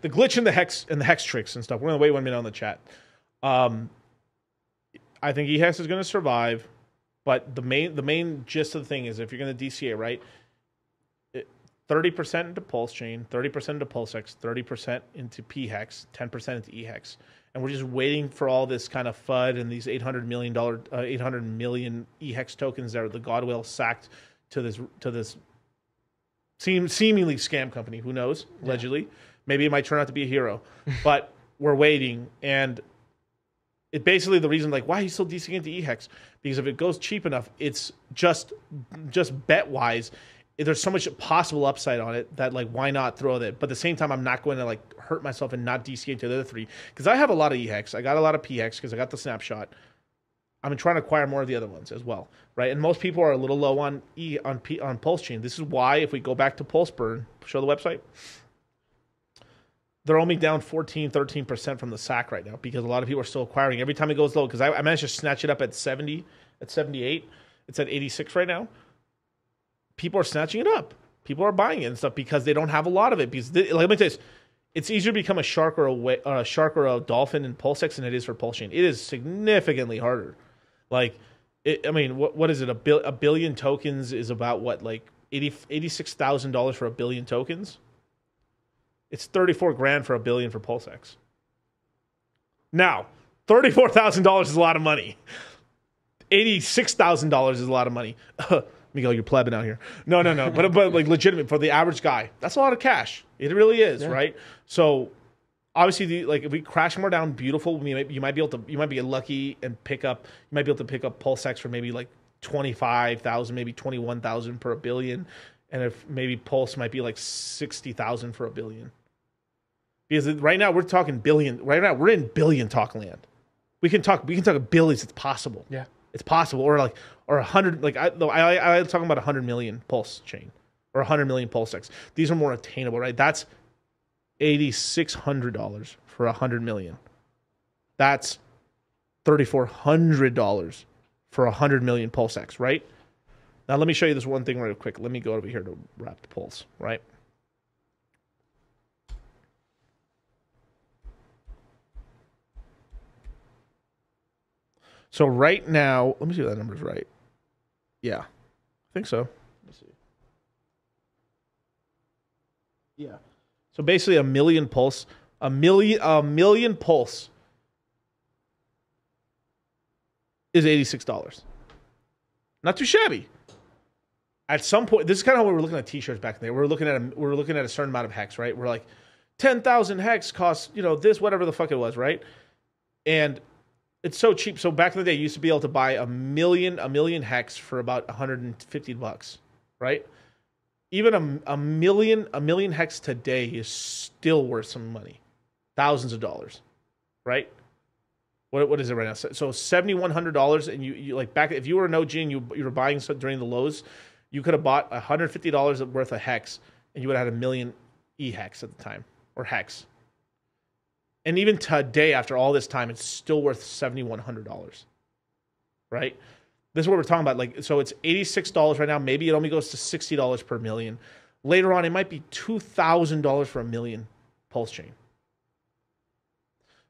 the glitch in the hex tricks and stuff. We're gonna wait 1 minute on the chat. I think EHEX is gonna survive, but the main gist of the thing is if you're gonna DCA, right? 30% into pulse chain, 30% into pulsex, 30% into PHEX, 10% into EHEX. And we're just waiting for all this kind of FUD and these $800 million EHEX tokens that are the Godwell sacked to this seemingly scam company. Who knows? Allegedly. Maybe it might turn out to be a hero. But we're waiting. And it basically the reason, like, why are you still DCing into EHEX? Because if it goes cheap enough, it's just bet-wise, there's so much possible upside on it that, like, why not throw that? But at the same time, I'm not going to, like, hurt myself and not DCA into the other three. Because I have a lot of EHEX. I got a lot of PHEX because I got the snapshot. I'm trying to acquire more of the other ones as well, right? And most people are a little low on Pulse Chain. This is why, if we go back to Pulse Burn, show the website, they're only down 14, 13% from the sack right now because a lot of people are still acquiring. Every time it goes low, because I managed to snatch it up at 70, at 78. It's at 86 right now. People are snatching it up. People are buying it and stuff because they don't have a lot of it. Because let me tell you this, it's easier to become a shark or a dolphin in PulseX than it is for Pulse Chain. It is significantly harder. Like, I mean, what is it? A billion tokens is about what, like $86,000 for a billion tokens? It's 34 grand for a billion for PulseX. Now, $34,000 is a lot of money. $86,000 is a lot of money. Miguel, you're plebbing out here. No. but like legitimate for the average guy, that's a lot of cash. It really is, right? So obviously, like if we crash more down, beautiful. You might be lucky and pick up. You might be able to pick up PulseX for maybe like 25,000, maybe 21,000 per a billion, and if maybe Pulse might be like 60,000 for a billion. Because right now we're talking billion. Right now we're in billion talk land. We can talk billions. It's possible. Yeah. It's possible, or 100. Like I talking about 100 million Pulse Chain, or 100 million PulseX. These are more attainable, right? That's $8,600 for 100 million. That's $3,400 for 100 million PulseX, right? Now let me show you this one thing real quick. Let me go over here to wrap the pulse, right? So right now, let me see if that number's right. Yeah, I think so. Let's see. Yeah. So basically a million pulse is $86. Not too shabby. At some point, this is kind of how we were looking at t-shirts back then. We're looking at a certain amount of hex, right? We're like 10,000 hex costs, this, whatever the fuck it was, right? And it's so cheap. So back in the day, you used to be able to buy a million hex for about $150, right? Even a million hex today is still worth some money, thousands of dollars, right? What is it right now? So $7,100, and you like back if you were an OG and you were buying during the lows, you could have bought $150 worth of hex, and you would have had a million EHEX at the time, or hex. And even today, after all this time, it's still worth $7,100, right? This is what we're talking about. Like, so it's $86 right now. Maybe it only goes to $60 per million. Later on, it might be $2,000 for a million Pulse Chain.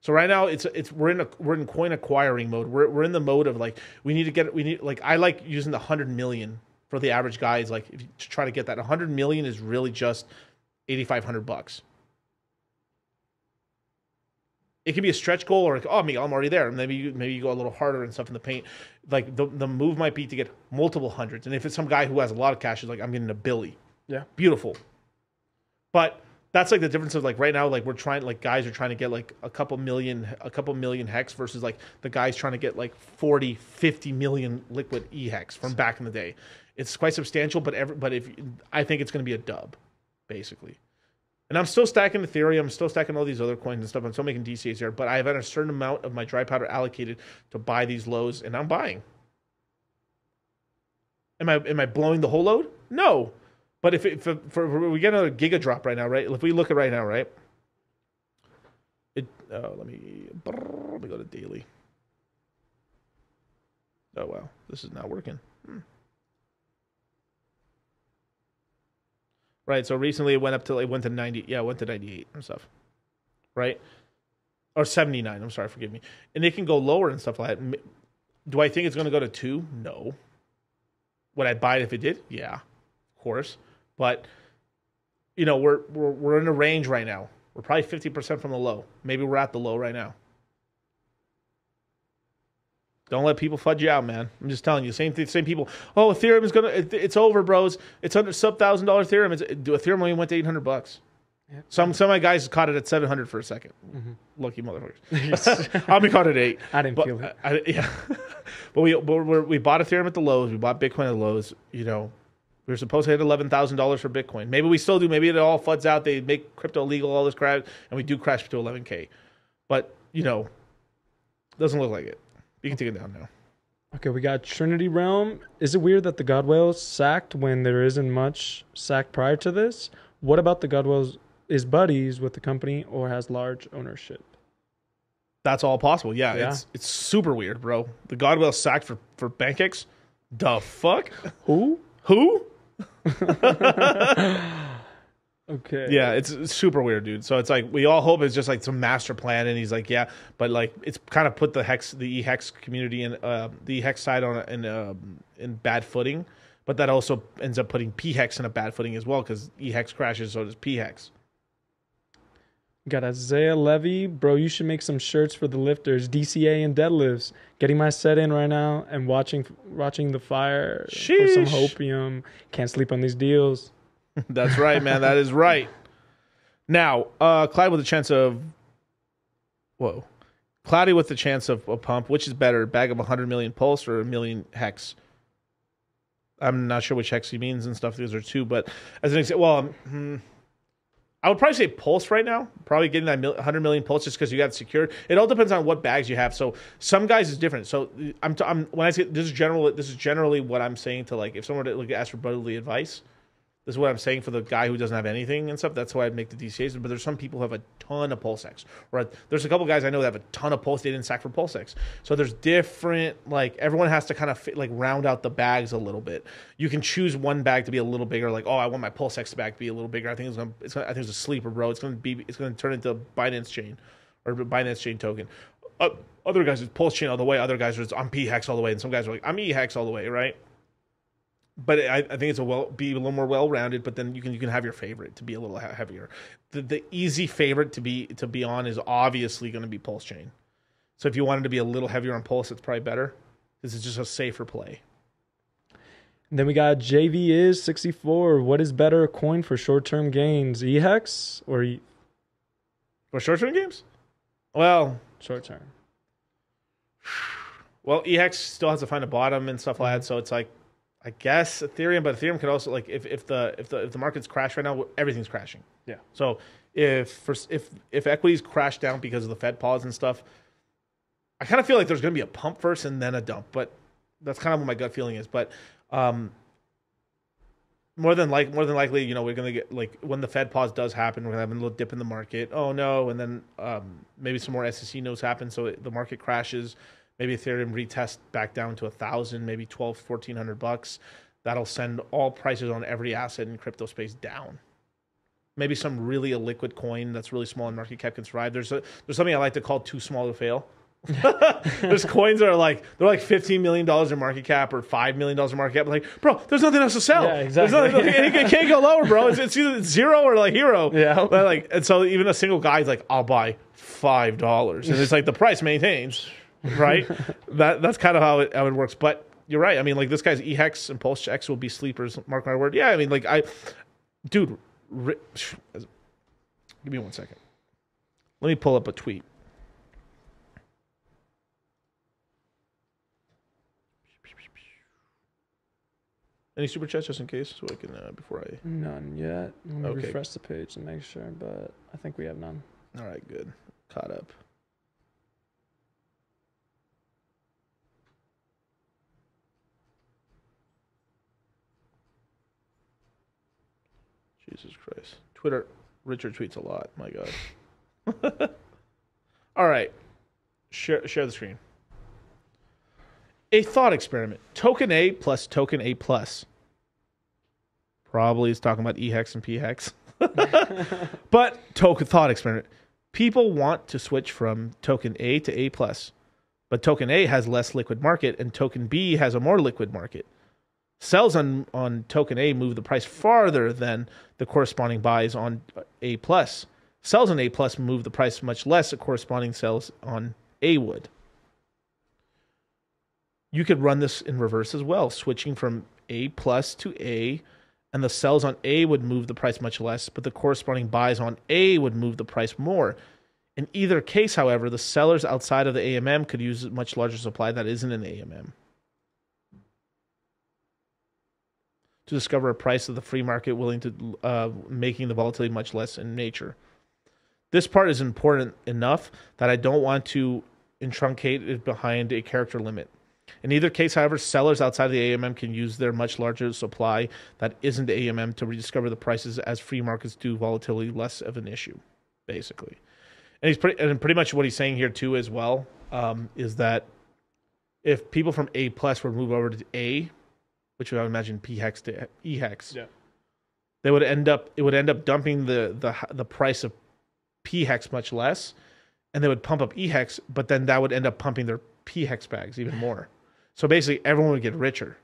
So right now, we're in coin acquiring mode. We're in the mode of like I like using the 100 million for the average guy. Is like if you try to get that 100 million is really just $8,500. It can be a stretch goal, or oh, I'm already there. Maybe you go a little harder and stuff in the paint. Like the move might be to get multiple hundreds. And if it's some guy who has a lot of cash, is like I'm getting a billy. Yeah, beautiful. But that's like the difference of like right now, like guys are trying to get like a couple million hex versus like the guys trying to get like 40, 50 million liquid EHEX from back in the day. It's quite substantial, but I think it's going to be a dub, basically. And I'm still stacking Ethereum. I'm still stacking all these other coins and stuff. I'm still making DCAs here. But I've had a certain amount of my dry powder allocated to buy these lows, and I'm buying. Am I blowing the whole load? No. But if we get another giga drop right now, right? If we look at right now, right? Let me go to daily. Oh, wow. This is not working. Right, so recently it went to 90. Yeah, it went to 98 and stuff. right? Or 79. I'm sorry, forgive me. And it can go lower and stuff like that. Do I think it's going to go to 2? No. Would I buy it if it did? Yeah, of course. But you know, we're in a range right now. We're probably 50% from the low. Maybe we're at the low right now. Don't let people fudge you out, man. I'm just telling you. Same people. Oh, Ethereum is it's over, bros. It's under sub $1,000 Ethereum. Ethereum only went to $800. Yep. Some of my guys caught it at 700 for a second. Mm-hmm. Lucky motherfuckers. I'll be caught at 8. I didn't feel it. Yeah, but we bought Ethereum at the lows. We bought Bitcoin at the lows. You know, we were supposed to hit $11,000 for Bitcoin. Maybe we still do. Maybe it all floods out. They make crypto legal, all this crap, and we do crash to 11K. But you know, doesn't look like it. You can take it down now. Okay, we got Trinity Realm. Is it weird that the Godwell sacked when there isn't much sacked prior to this? What about the Godwell's is buddies with the company or has large ownership? That's all possible. Yeah. It's super weird, bro. The Godwell sacked for BankX? The fuck? Who? Okay. Yeah, it's super weird, dude. So it's like we all hope it's just like some master plan, and he's like, yeah, but like it's kind of put the EHEX community in the EHEX side in bad footing, but that also ends up putting PHEX in a bad footing as well because EHEX crashes, so does PHEX. Got Isaiah Levy, bro. You should make some shirts for the lifters, DCA and deadlifts. Getting my set in right now and watching the fire for some hopium. Can't sleep on these deals. That's right, man. That is right. Now, Clyde with a chance of... Whoa. Cloudy with the chance of a pump. Which is better, a bag of 100 million pulse or a million hex? I'm not sure which hex he means and stuff. These are two, but as an example, I would probably say pulse right now. Probably getting that 100 million pulse just because you got it secured. It all depends on what bags you have. So some guys is different. So I'm when I say this is generally what I'm saying to like if someone were to ask for brotherly advice. This is what I'm saying for the guy who doesn't have anything and stuff. That's why I'd make the DCAs. But there's some people who have a ton of PulseX. Or there's a couple guys I know that have a ton of pulse. They didn't sack for PulseX. So there's different, like, everyone has to kind of round out the bags a little bit. You can choose one bag to be a little bigger. Like, oh, I want my PulseX bag to be a little bigger. I think it's a sleeper, bro. It's going to turn into Binance Chain or Binance Chain token. Other guys, it's Pulse Chain all the way. Other guys, I'm PHEX all the way. And some guys are like, I'm EHEX all the way, right? But I think it's be a little more well-rounded. But then you can have your favorite to be a little heavier. The easy favorite to be on is obviously going to be Pulse Chain. So if you wanted to be a little heavier on Pulse, it's probably better. This is just a safer play. And then we got JV is 64. What is better coin for short-term gains, EHEX or for short-term games? Well, short-term. Well, EHEX still has to find a bottom and stuff like that. So it's like. I guess Ethereum, but Ethereum could also if the markets crash right now, everything's crashing. Yeah. So if equities crash down because of the Fed pause and stuff, I kind of feel like there's going to be a pump first and then a dump. But that's kind of what my gut feeling is. But more than likely, you know, we're going to get like when the Fed pause does happen, we're going to have a little dip in the market. Oh no, and then maybe some more SEC notes happen, so the market crashes. Maybe Ethereum retest back down to 1,000, maybe $1,400. That'll send all prices on every asset in crypto space down. Maybe some really illiquid coin that's really small in market cap can survive. There's something I like to call too small to fail. There's coins that are they're like $15 million in market cap or $5 million in market cap. Like, bro, there's nothing else to sell. Yeah, exactly. It can't go lower, bro. It's either zero or like hero. Yeah. But and so even a single guy's like, I'll buy $5, and it's like the price maintains. Right? That's kind of how it works. But you're right. I mean, like this guy's EHEX and PulseX will be sleepers. Mark my word. Yeah, I mean, like dude, give me 1 second. Let me pull up a tweet. Any super chats just in case, so I can before I. None yet. Let me refresh the page and make sure, but I think we have none. All right, good. Caught up. Jesus Christ. Twitter, Richard tweets a lot. My God. All right. Share the screen. A thought experiment. Token A plus token A plus. Probably is talking about EHEX and PHEX. But thought experiment. People want to switch from token A to A plus, but token A has less liquid market and token B has a more liquid market. Sells on token A move the price farther than the corresponding buys on A plus. Sells on A plus move the price much less than corresponding sells on A would. You could run this in reverse as well, switching from A plus to A, and the sells on A would move the price much less, but the corresponding buys on A would move the price more. In either case, however, the sellers outside of the AMM could use a much larger supply that isn't an AMM to discover a price of the free market willing to making the volatility much less in nature. This part is important enough that I don't want to truncate it behind a character limit. In either case, however, sellers outside of the AMM can use their much larger supply that isn't AMM to rediscover the prices as free markets do volatility less of an issue, basically. And pretty much what he's saying here too as well is that if people from A plus were moved over to A, which I would imagine PHEX to EHEX, it would end up dumping the price of PHEX much less, and they would pump up EHEX, but then that would end up pumping their PHEX bags even more. So basically, everyone would get richer.